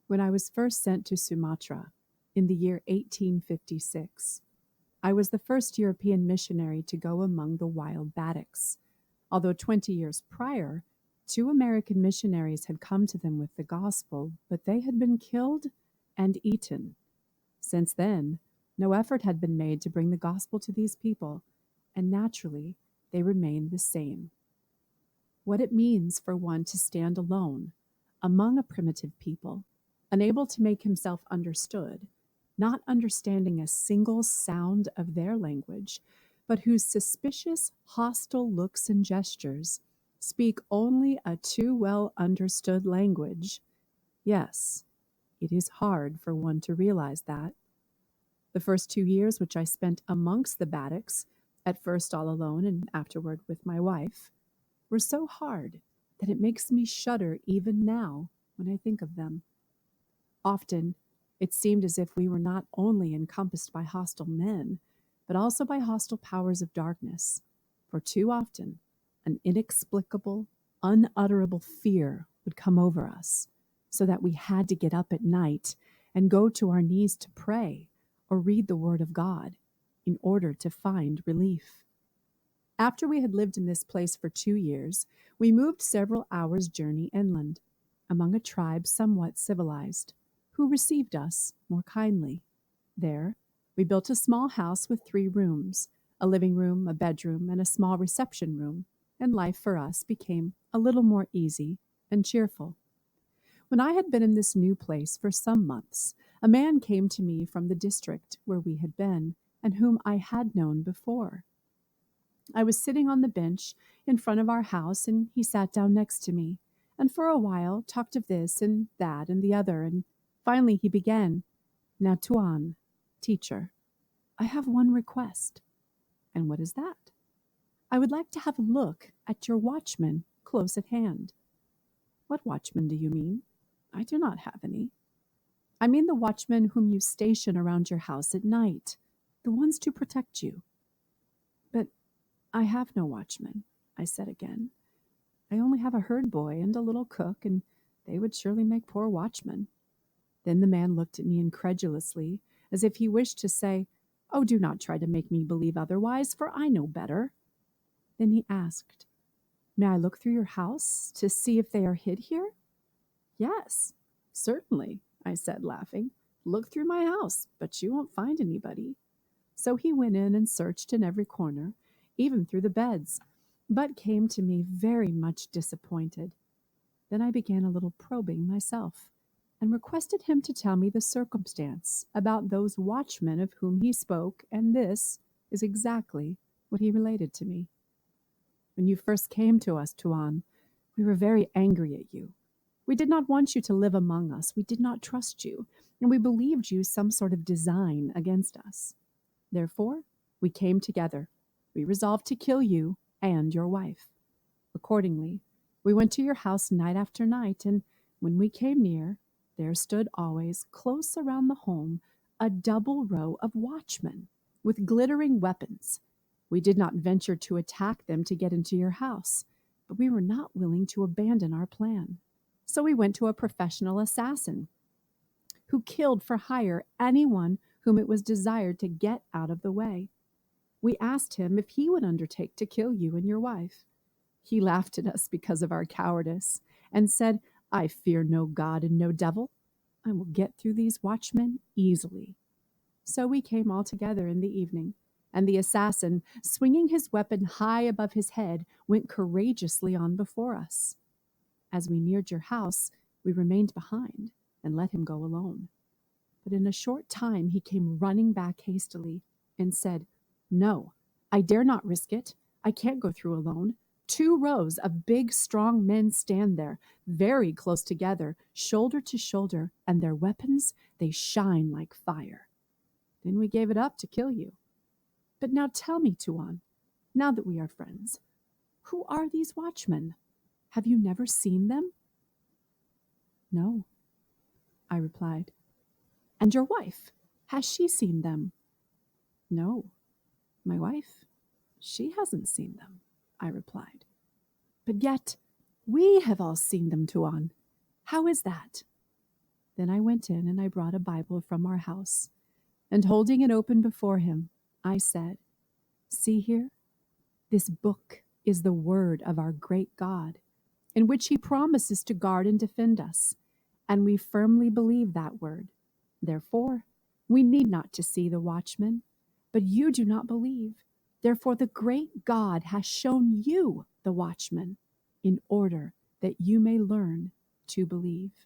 When I was first sent to Sumatra in the year 1856, I was the first European missionary to go among the wild Batuks, although 20 years prior, two American missionaries had come to them with the gospel, but they had been killed and eaten. Since then, no effort had been made to bring the gospel to these people, and naturally, they remain the same. What it means for one to stand alone among a primitive people, unable to make himself understood, not understanding a single sound of their language, but whose suspicious, hostile looks and gestures speak only a too well understood language. Yes, it is hard for one to realize that. The first 2 years which I spent amongst the Batuks, at first all alone and afterward with my wife, were so hard that it makes me shudder even now when I think of them. Often, it seemed as if we were not only encompassed by hostile men, but also by hostile powers of darkness, for too often an inexplicable, unutterable fear would come over us, so that we had to get up at night and go to our knees to pray or read the Word of God in order to find relief. After we had lived in this place for 2 years, we moved several hours' journey inland, among a tribe somewhat civilized, who received us more kindly. There, we built a small house with 3 rooms, a living room, a bedroom, and a small reception room, and life for us became a little more easy and cheerful. When I had been in this new place for some months, a man came to me from the district where we had been, and whom I had known before. I was sitting on the bench in front of our house, and he sat down next to me, and for a while talked of this and that and the other, and finally he began, "Now, Tuan, teacher, I have one request." "And what is that?" "I would like to have a look at your Watchmen close at hand." "What Watchmen do you mean?" "I do not have any." "I mean the watchmen whom you station around your house at night, the ones to protect you." "But I have no watchmen," I said again. "I only have a herd boy and a little cook, and they would surely make poor watchmen." Then the man looked at me incredulously, as if he wished to say, "Oh, do not try to make me believe otherwise, for I know better." Then he asked, "May I look through your house to see if they are hid here?" "Yes, certainly," I said, laughing. "Look through my house, but you won't find anybody." So he went in and searched in every corner, even through the beds, but came to me very much disappointed. Then I began a little probing myself, and requested him to tell me the circumstance about those watchmen of whom he spoke, and this is exactly what he related to me. "When you first came to us, Tuan, we were very angry at you. We did not want you to live among us. We did not trust you, and we believed you some sort of design against us. Therefore, we came together. We resolved to kill you and your wife. Accordingly, we went to your house night after night, and when we came near, there stood always, close around the home, a double row of watchmen with glittering weapons. We did not venture to attack them to get into your house, but we were not willing to abandon our plan. So we went to a professional assassin who killed for hire anyone whom it was desired to get out of the way. We asked him if he would undertake to kill you and your wife. He laughed at us because of our cowardice and said, 'I fear no God and no devil. I will get through these watchmen easily.' So we came all together in the evening, and the assassin, swinging his weapon high above his head, went courageously on before us. As we neared your house, we remained behind and let him go alone. But in a short time he came running back hastily and said, 'No, I dare not risk it. I can't go through alone. 2 rows of big, strong men stand there, very close together, shoulder to shoulder, and their weapons, they shine like fire.' Then we gave it up to kill you. But now tell me, Tuan, now that we are friends, who are these watchmen? Have you never seen them?" "No," I replied. "And your wife, has she seen them?" "No, my wife, she hasn't seen them," I replied. "But yet we have all seen them, Tuan. How is that?" Then I went in and I brought a Bible from our house, and holding it open before him, I said, "See here, this book is the word of our great God, in which he promises to guard and defend us, and we firmly believe that word. Therefore, we need not to see the Watchmen, but you do not believe. Therefore, the great God has shown you the Watchmen, in order that you may learn to believe."